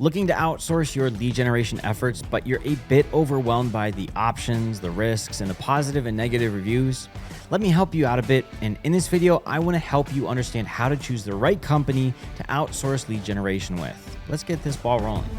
Looking to outsource your lead generation efforts, but you're a bit overwhelmed by the options, the risks, and the positive and negative reviews? Let me help you out a bit, and in this video, I want to help you understand how to choose the right company to outsource lead generation with. Let's get this ball rolling.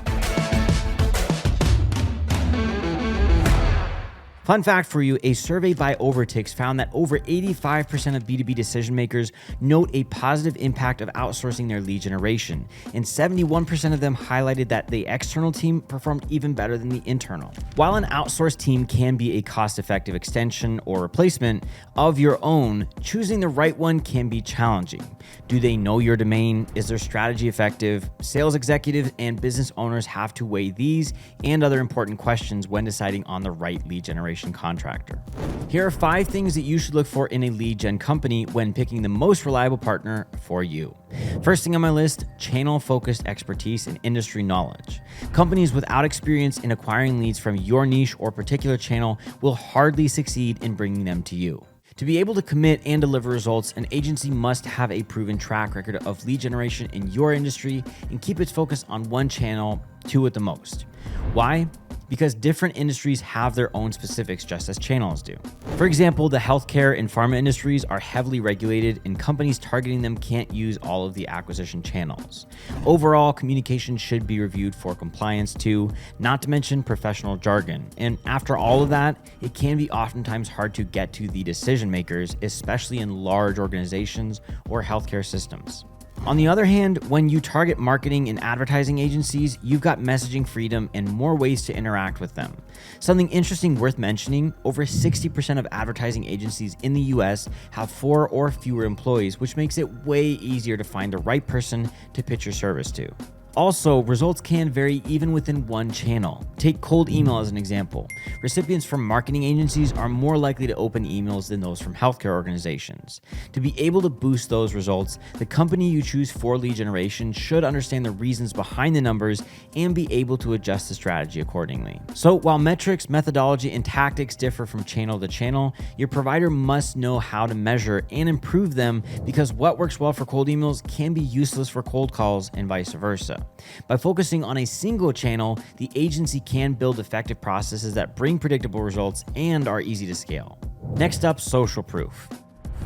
Fun fact for you, a survey by Overtix found that over 85% of B2B decision makers note a positive impact of outsourcing their lead generation, and 71% of them highlighted that the external team performed even better than the internal. While an outsourced team can be a cost-effective extension or replacement of your own, choosing the right one can be challenging. Do they know your domain? Is their strategy effective? Sales executives and business owners have to weigh these and other important questions when deciding on the right lead generation contractor. Here are 5 things that you should look for in a lead gen company when picking the most reliable partner for you. First thing on my list, channel-focused expertise and industry knowledge. Companies without experience in acquiring leads from your niche or particular channel will hardly succeed in bringing them to you. To be able to commit and deliver results, an agency must have a proven track record of lead generation in your industry and keep its focus on one channel, 2 at the most. Why? Because different industries have their own specifics just as channels do. For example, the healthcare and pharma industries are heavily regulated and companies targeting them can't use all of the acquisition channels. Overall, communication should be reviewed for compliance too, not to mention professional jargon. And after all of that, it can be oftentimes hard to get to the decision makers, especially in large organizations or healthcare systems. On the other hand, when you target marketing and advertising agencies, you've got messaging freedom and more ways to interact with them. Something interesting worth mentioning, over 60% of advertising agencies in the US have 4 or fewer employees, which makes it way easier to find the right person to pitch your service to. Also, results can vary even within one channel. Take cold email as an example. Recipients from marketing agencies are more likely to open emails than those from healthcare organizations. To be able to boost those results, the company you choose for lead generation should understand the reasons behind the numbers and be able to adjust the strategy accordingly. So while metrics, methodology, and tactics differ from channel to channel, your provider must know how to measure and improve them, because what works well for cold emails can be useless for cold calls and vice versa. By focusing on a single channel, the agency can build effective processes that bring predictable results and are easy to scale. Next up, social proof.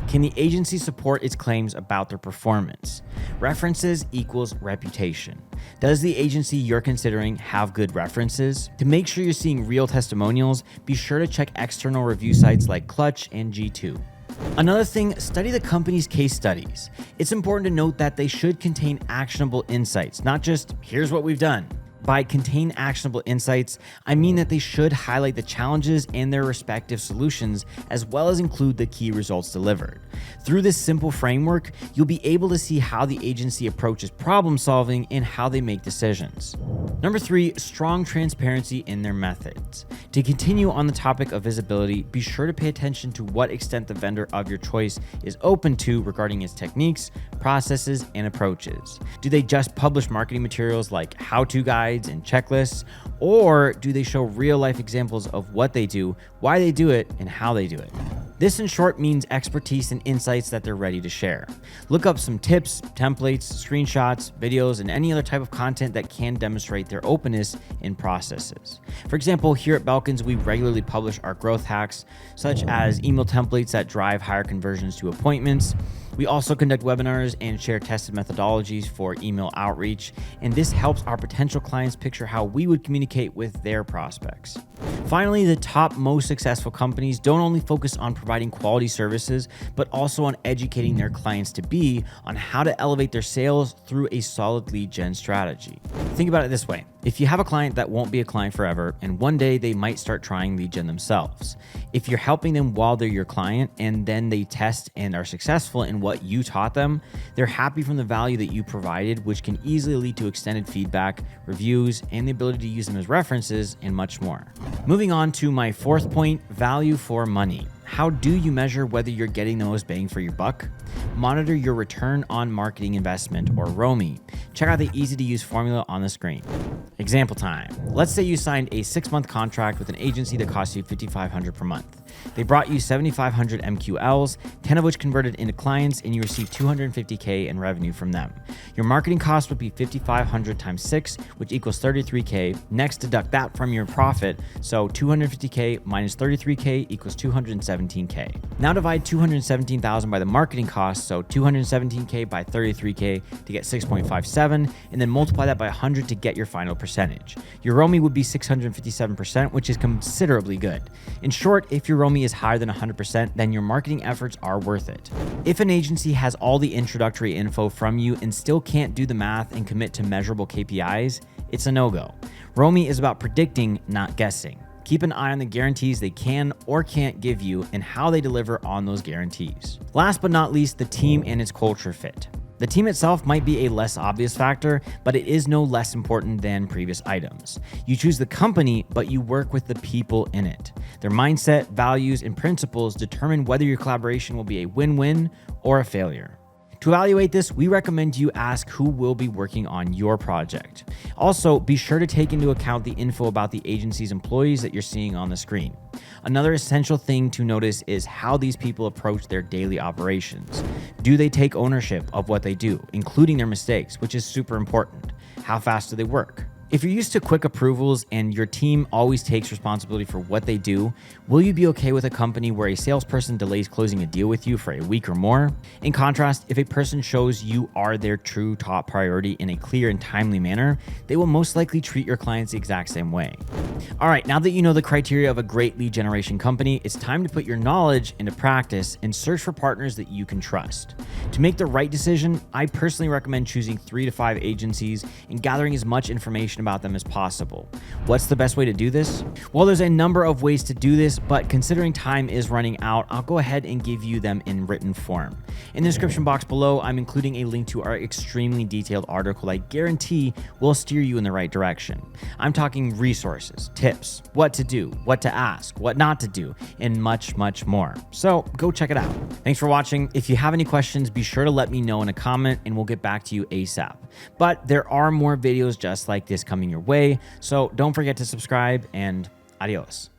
Can the agency support its claims about their performance? References equals reputation. Does the agency you're considering have good references? To make sure you're seeing real testimonials, be sure to check external review sites like Clutch and G2. Another thing, study the company's case studies. It's important to note that they should contain actionable insights, not just, here's what we've done. By contain actionable insights, I mean that they should highlight the challenges and their respective solutions, as well as include the key results delivered. Through this simple framework, you'll be able to see how the agency approaches problem solving and how they make decisions. Number 3, strong transparency in their methods. To continue on the topic of visibility, be sure to pay attention to what extent the vendor of your choice is open to regarding its techniques, processes, and approaches. Do they just publish marketing materials like how-to guides and checklists, or do they show real-life examples of what they do, why they do it, and how they do it? This in short means expertise and insights that they're ready to share. Look up some tips, templates, screenshots, videos, and any other type of content that can demonstrate their openness in processes. For example, here at Belkins, we regularly publish our growth hacks, such as email templates that drive higher conversions to appointments. We also conduct webinars and share tested methodologies for email outreach, and this helps our potential clients picture how we would communicate with their prospects. Finally, the top most successful companies don't only focus on providing quality services, but also on educating their clients to be on how to elevate their sales through a solid lead gen strategy. Think about it this way. If you have a client that won't be a client forever, and one day they might start trying lead gen themselves, if you're helping them while they're your client and then they test and are successful in what you taught them, they're happy from the value that you provided, which can easily lead to extended feedback, reviews, and the ability to use them as references, and much more. Moving on to my 4th point, value for money. How do you measure whether you're getting the most bang for your buck? Monitor your return on marketing investment, or ROMI. Check out the easy-to-use formula on the screen. Example time. Let's say you signed a 6-month contract with an agency that costs you $5,500 per month. They brought you 7,500 MQLs, 10 of which converted into clients, and you received $250K in revenue from them. Your marketing cost would be 5,500 times 6, which equals 33K. Next, deduct that from your profit, so 250K minus 33K equals 217K. Now divide 217,000 by the marketing cost, so 217K by 33K to get 6.57, and then multiply that by 100 to get your final percentage. Your ROMI would be 657%, which is considerably good. In short, if your ROMI is higher than 100%, then your marketing efforts are worth it. If an agency has all the introductory info from you and still can't do the math and commit to measurable KPIs, it's a no-go. ROMI is about predicting, not guessing. Keep an eye on the guarantees they can or can't give you and how they deliver on those guarantees. Last but not least, the team and its culture fit. The team itself might be a less obvious factor, but it is no less important than previous items. You choose the company, but you work with the people in it. Their mindset, values, and principles determine whether your collaboration will be a win-win or a failure. To evaluate this, we recommend you ask who will be working on your project. Also, be sure to take into account the info about the agency's employees that you're seeing on the screen. Another essential thing to notice is how these people approach their daily operations. Do they take ownership of what they do, including their mistakes, which is super important? How fast do they work? If you're used to quick approvals and your team always takes responsibility for what they do, will you be okay with a company where a salesperson delays closing a deal with you for a week or more? In contrast, if a person shows you are their true top priority in a clear and timely manner, they will most likely treat your clients the exact same way. All right, now that you know the criteria of a great lead generation company, it's time to put your knowledge into practice and search for partners that you can trust. To make the right decision, I personally recommend choosing 3 to 5 agencies and gathering as much information about them as possible. What's the best way to do this? Well, there's a number of ways to do this, but considering time is running out, I'll go ahead and give you them in written form. In the description box below, I'm including a link to our extremely detailed article I guarantee will steer you in the right direction. I'm talking resources, tips, what to do, what to ask, what not to do, and much, much more. So go check it out. Thanks for watching. If you have any questions, be sure to let me know in a comment and we'll get back to you ASAP. But there are more videos just like this coming your way, so don't forget to subscribe, and adios.